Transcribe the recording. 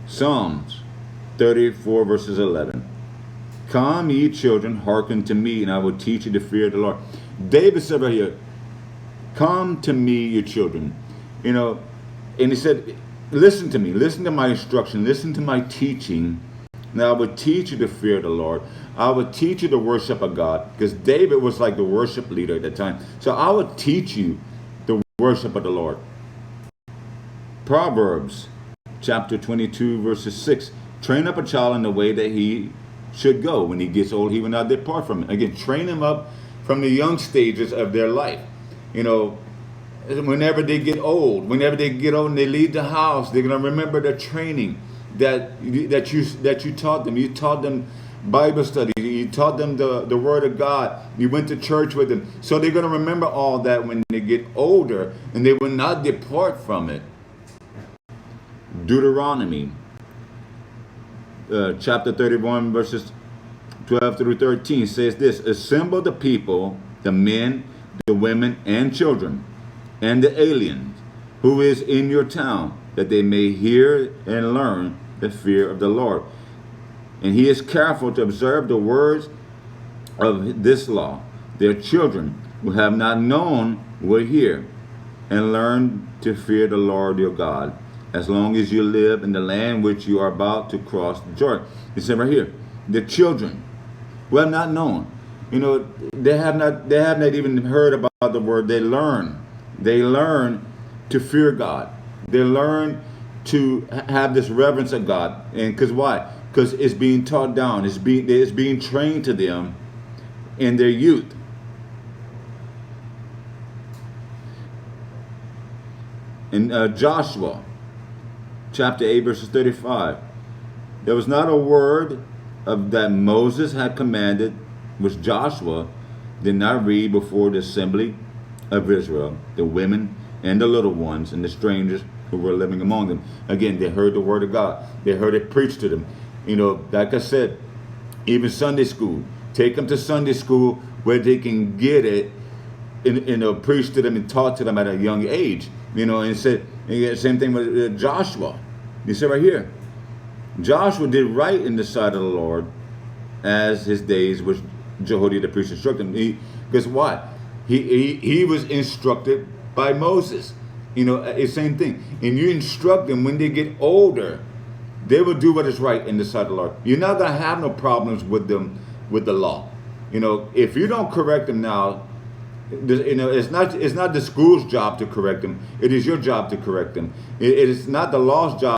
Psalms 34 verses 11. Come, ye children, hearken to me, and I will teach you the fear of the Lord. David said right here, come to me, you children. You know, and he said, listen to me, listen to my instruction, listen to my teaching. Now I will teach you the fear of the Lord. I will teach you the worship of God. Because David was like the worship leader at the time. So I will teach you the worship of the Lord. Proverbs chapter 22 verses 6. Train up a child in the way that he should go. When he gets old, he will not depart from it. Again, train him up from the young stages of their life. You know, whenever they get old and they leave the house, they're going to remember the training that you taught them. You taught them Bible study. You taught them the Word of God. You went to church with them. So they're going to remember all that when they get older, and they will not depart from it. Deuteronomy chapter 31 verses 12 through 13 says this: assemble the people, the men, the women, and children, and the aliens who is in your town, that they may hear and learn the fear of the Lord. And he is careful to observe the words of this law. Their children who have not known will hear and learn to fear the Lord your God, as long as you live in the land which you are about to cross the Jordan. He said right here, the children who have not known, you know, they have not even heard about the word. They learn to fear God. They learn to have this reverence of God. And because why? Because it's being taught down. It's being trained to them in their youth. In Joshua chapter 8 verses 35, there was not a word of that Moses had commanded which Joshua did not read before the assembly of Israel, the women and the little ones and the strangers who were living among them. Again, they heard the word of God. They heard it preached to them. You know, like I said, even Sunday school. Take them to Sunday school where they can get it, preached to them and taught to them at a young age. You know, and said, same thing with Joshua. You see right here, Joshua did right in the sight of the Lord as his days which Jehoiada the priest instructed him. Because why? He was instructed by Moses. You know, it's the same thing. And you instruct them when they get older, they will do what is right in the sight of the Lord. You're not going to have no problems with them with the law. You know, if you don't correct them now, you know, it's not the school's job to correct them. It is your job to correct them. It is not the law's job